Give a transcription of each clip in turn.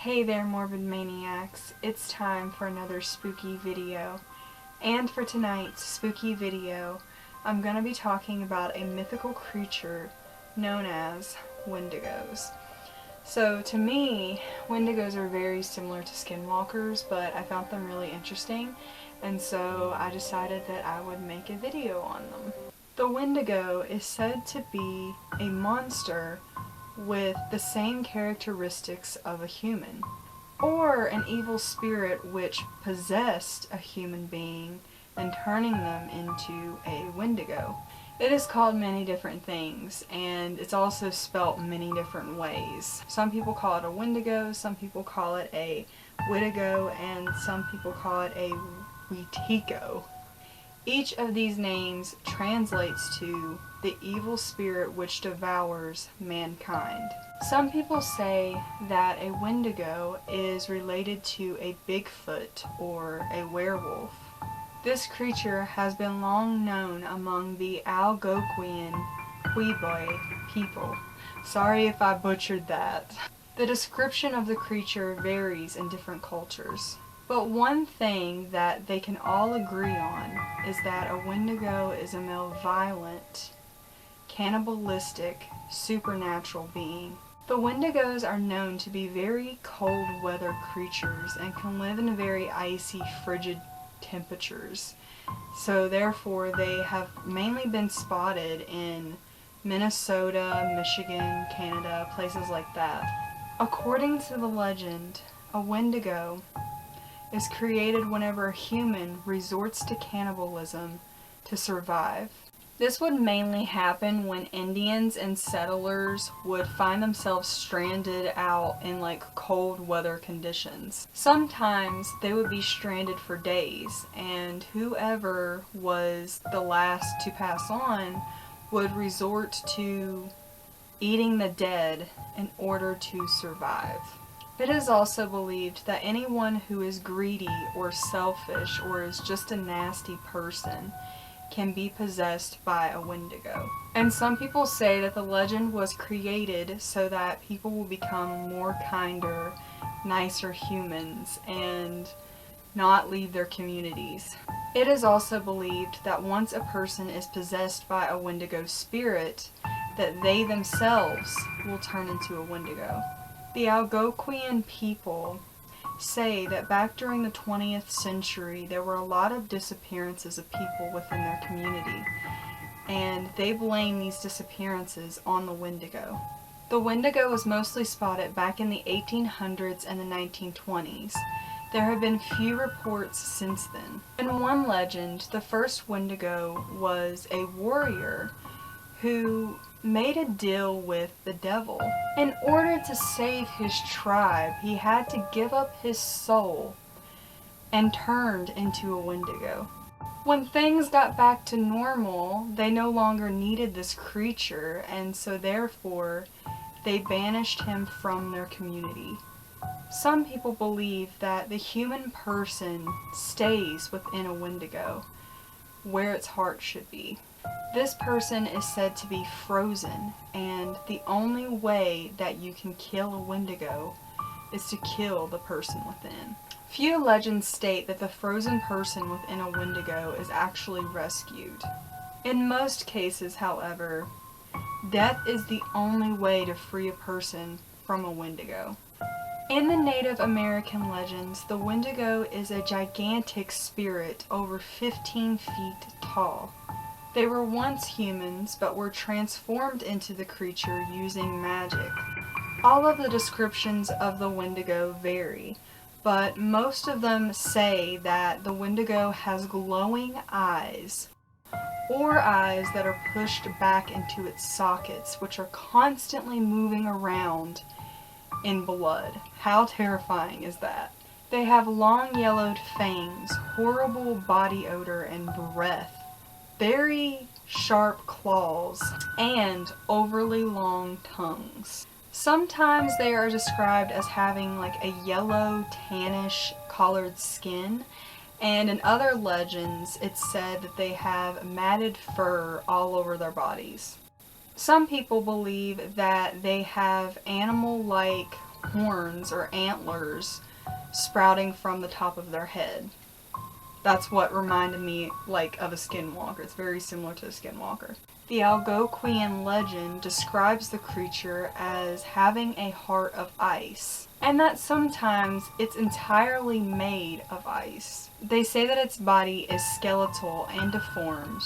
Hey there, morbid maniacs. It's time for another spooky video. And for tonight's spooky video, I'm going to be talking about a mythical creature known as Wendigos. So to me, Wendigos are very similar to skinwalkers, but I found them really interesting, and so I decided that I would make a video on them. The Wendigo is said to be a monster with the same characteristics of a human, or an evil spirit which possessed a human being and turning them into a Wendigo. It is called many different things, and it's also spelt many different ways. Some people call it a Wendigo, some people call it a Wittigo, and some people call it a Wetigo. Each of these names translates to the evil spirit which devours mankind. Some people say that a Wendigo is related to a Bigfoot or a werewolf. This creature has been long known among the Algonquian Quiboy people. Sorry if I butchered that. The description of the creature varies in different cultures. But one thing that they can all agree on is that a Wendigo is a malevolent, cannibalistic, supernatural being. The Wendigos are known to be very cold weather creatures and can live in very icy, frigid temperatures. So therefore they have mainly been spotted in Minnesota, Michigan, Canada, places like that. According to the legend, a Wendigo is created whenever a human resorts to cannibalism to survive. This would mainly happen when Indians and settlers would find themselves stranded out in cold weather conditions. Sometimes they would be stranded for days, and whoever was the last to pass on would resort to eating the dead in order to survive. It is also believed that anyone who is greedy or selfish or is just a nasty person can be possessed by a Wendigo. And some people say that the legend was created so that people will become more kinder, nicer humans and not leave their communities. It is also believed that once a person is possessed by a Wendigo spirit, that they themselves will turn into a Wendigo. The Algonquian people say that back during the 20th century there were a lot of disappearances of people within their community, and they blame these disappearances on the Wendigo. The Wendigo was mostly spotted back in the 1800s and the 1920s. There have been few reports since then. In one legend, the first Wendigo was a warrior who made a deal with the devil. In order to save his tribe, he had to give up his soul and turned into a Wendigo. When things got back to normal, they no longer needed this creature, and so therefore they banished him from their community. Some people believe that the human person stays within a Wendigo, where its heart should be. This person is said to be frozen, and the only way that you can kill a Wendigo is to kill the person within. Few legends state that the frozen person within a Wendigo is actually rescued. In most cases, however, death is the only way to free a person from a Wendigo. In the Native American legends, the Wendigo is a gigantic spirit over 15 feet tall. They were once humans, but were transformed into the creature using magic. All of the descriptions of the Wendigo vary, but most of them say that the Wendigo has glowing eyes, or eyes that are pushed back into its sockets, which are constantly moving around in blood. How terrifying is that? They have long yellowed fangs, horrible body odor and breath, very sharp claws, and overly long tongues. Sometimes they are described as having like a yellow, tannish colored skin, and in other legends it's said that they have matted fur all over their bodies. Some people believe that they have animal-like horns or antlers sprouting from the top of their head. That's what reminded me like of a skinwalker. It's very similar to a skinwalker. The Algonquian legend describes the creature as having a heart of ice, and that sometimes it's entirely made of ice. They say that its body is skeletal and deformed,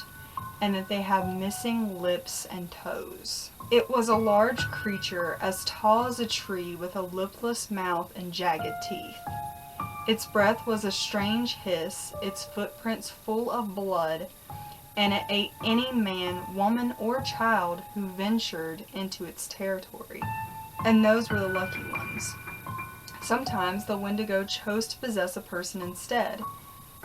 and that they have missing lips and toes. It was a large creature as tall as a tree with a lipless mouth and jagged teeth. Its breath was a strange hiss, its footprints full of blood, and it ate any man, woman, or child who ventured into its territory. And those were the lucky ones. Sometimes the Wendigo chose to possess a person instead,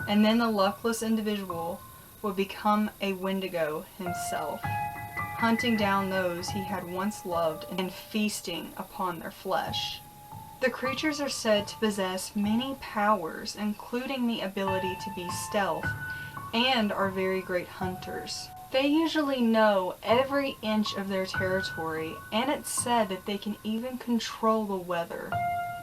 and then the luckless individual would become a Wendigo himself, hunting down those he had once loved and feasting upon their flesh. The creatures are said to possess many powers, including the ability to be stealth, and are very great hunters. They usually know every inch of their territory, and it's said that they can even control the weather.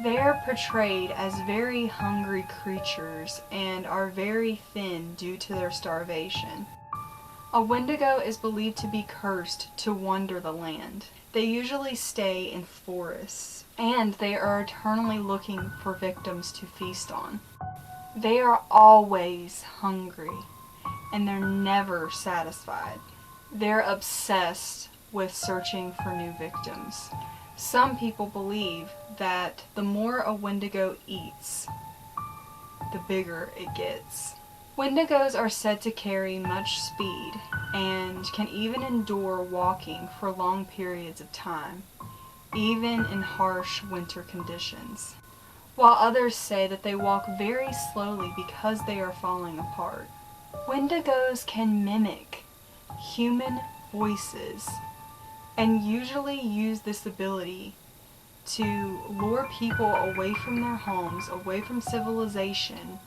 They are portrayed as very hungry creatures and are very thin due to their starvation. A Wendigo is believed to be cursed to wander the land. They usually stay in forests, and they are eternally looking for victims to feast on. They are always hungry, and they're never satisfied. They're obsessed with searching for new victims. Some people believe that the more a Wendigo eats, the bigger it gets. Wendigos are said to carry much speed and can even endure walking for long periods of time, even in harsh winter conditions, while others say that they walk very slowly because they are falling apart. Wendigos can mimic human voices and usually use this ability to lure people away from their homes, away from civilization,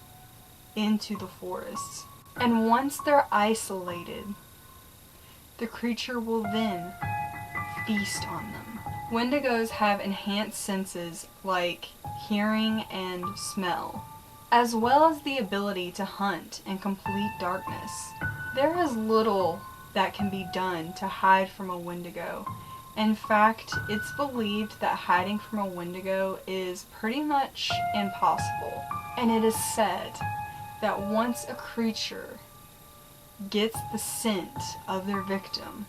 into the forests. And once they're isolated, the creature will then feast on them. Wendigos have enhanced senses like hearing and smell, as well as the ability to hunt in complete darkness. There is little that can be done to hide from a Wendigo. In fact, it's believed that hiding from a Wendigo is pretty much impossible. And it is said that once a creature gets the scent of their victim,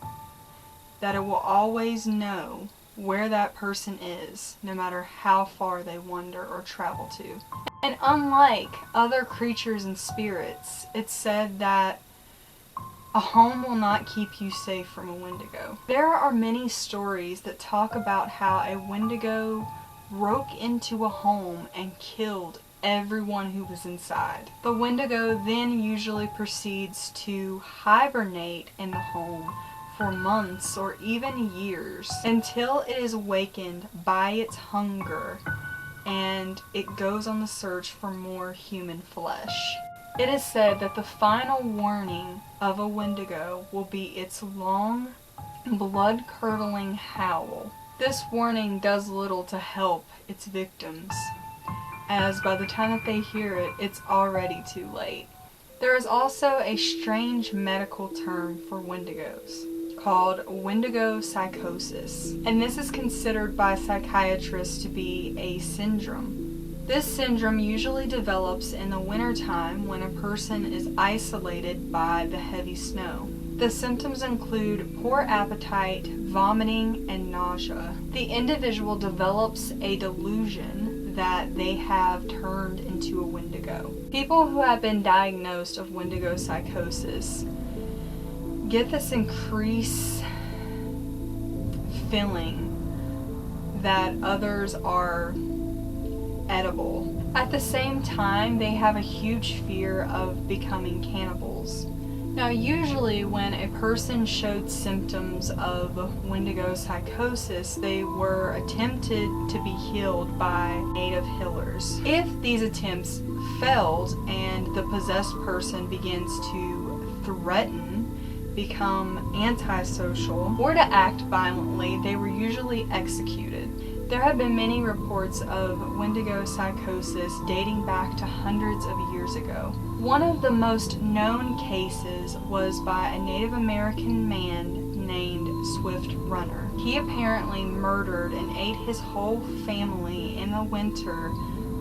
that it will always know where that person is, no matter how far they wander or travel to. And unlike other creatures and spirits, it's said that a home will not keep you safe from a Wendigo. There are many stories that talk about how a Wendigo broke into a home and killed everyone who was inside. The Wendigo then usually proceeds to hibernate in the home for months or even years until it is awakened by its hunger and it goes on the search for more human flesh. It is said that the final warning of a Wendigo will be its long, blood-curdling howl. This warning does little to help its victims, as by the time that they hear it, it's already too late. There is also a strange medical term for Wendigos called Wendigo psychosis, and this is considered by psychiatrists to be a syndrome. This syndrome usually develops in the wintertime when a person is isolated by the heavy snow. The symptoms include poor appetite, vomiting, and nausea. The individual develops a delusion that they have turned into a Wendigo. People who have been diagnosed of Wendigo psychosis get this increased feeling that others are edible. At the same time, they have a huge fear of becoming cannibals. Now, usually when a person showed symptoms of Wendigo psychosis, they were attempted to be healed by native healers. If these attempts failed and the possessed person begins to threaten, become antisocial, or to act violently, they were usually executed. There have been many reports of Wendigo psychosis dating back to hundreds of years ago. One of the most known cases was by a Native American man named Swift Runner. He apparently murdered and ate his whole family in the winter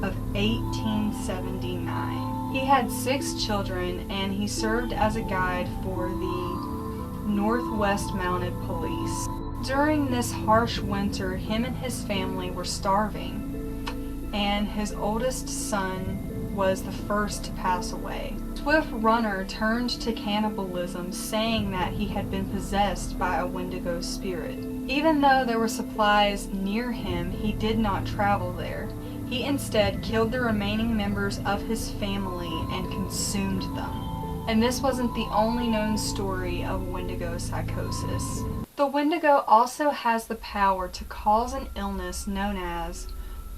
of 1879. He had 6 children, and he served as a guide for the Northwest Mounted Police. During this harsh winter, him and his family were starving, and his oldest son was the first to pass away. Swift Runner turned to cannibalism, saying that he had been possessed by a Wendigo spirit. Even though there were supplies near him, he did not travel there. He instead killed the remaining members of his family and consumed them. And this wasn't the only known story of Wendigo psychosis. The Wendigo also has the power to cause an illness known as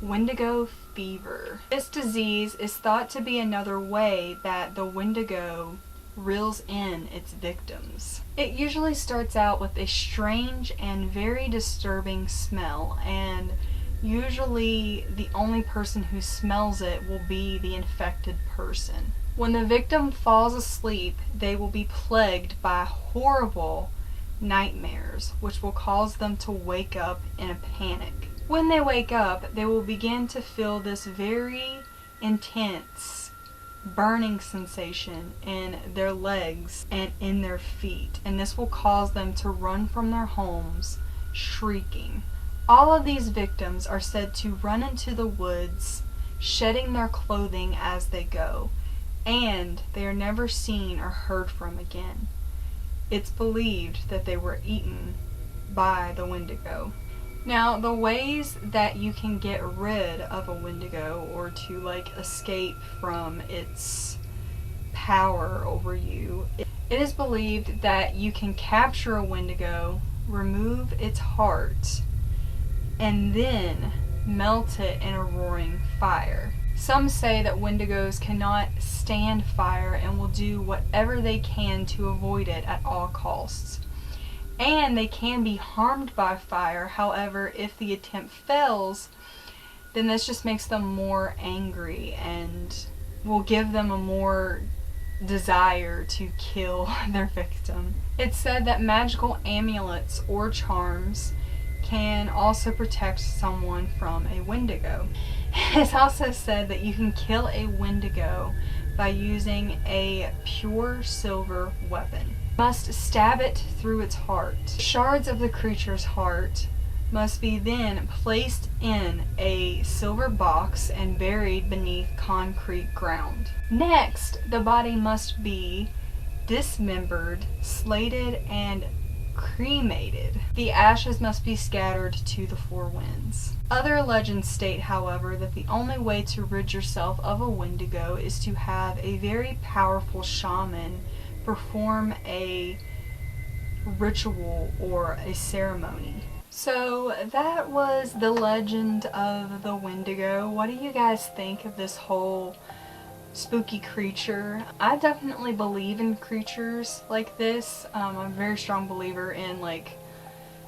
Wendigo fever. This disease is thought to be another way that the Wendigo reels in its victims. It usually starts out with a strange and very disturbing smell, and usually the only person who smells it will be the infected person. When the victim falls asleep, they will be plagued by horrible nightmares, which will cause them to wake up in a panic. When they wake up, they will begin to feel this very intense burning sensation in their legs and in their feet, and this will cause them to run from their homes shrieking. All of these victims are said to run into the woods, shedding their clothing as they go, and they are never seen or heard from again. It's believed that they were eaten by the Wendigo. Now, the ways that you can get rid of a Wendigo, or to escape from its power over you, it is believed that you can capture a Wendigo, remove its heart, and then melt it in a roaring fire. Some say that Wendigos cannot stand fire and will do whatever they can to avoid it at all costs. And they can be harmed by fire. However, if the attempt fails, then this just makes them more angry and will give them a more desire to kill their victim. It's said that magical amulets or charms can also protect someone from a Wendigo. It's also said that you can kill a Wendigo by using a pure silver weapon. You must stab it through its heart. Shards of the creature's heart must be then placed in a silver box and buried beneath concrete ground. Next, the body must be dismembered, slated, and cremated. The ashes must be scattered to the 4 winds. Other legends state, however, that the only way to rid yourself of a Wendigo is to have a very powerful shaman perform a ritual or a ceremony. So that was the Legend of the Wendigo. What do you guys think of this whole spooky creature? I definitely believe in creatures like this. I'm a very strong believer in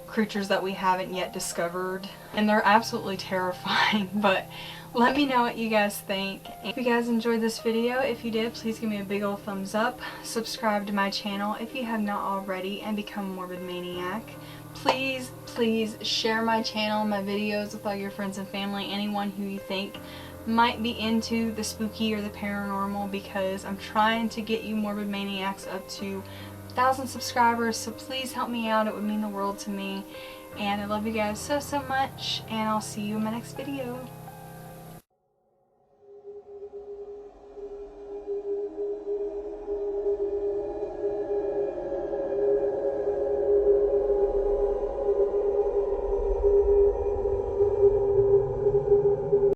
creatures that we haven't yet discovered, and they're absolutely terrifying. But let me know what you guys think. If you guys enjoyed this video, if you did, please give me a big old thumbs up. Subscribe to my channel if you have not already, and become a morbid maniac. Please share my channel, my videos with all your friends and family, anyone who you think might be into the spooky or the paranormal, because I'm trying to get you morbid maniacs up to 1,000 subscribers, so please help me out. It would mean the world to me, and I love you guys so much, and I'll see you in my next video.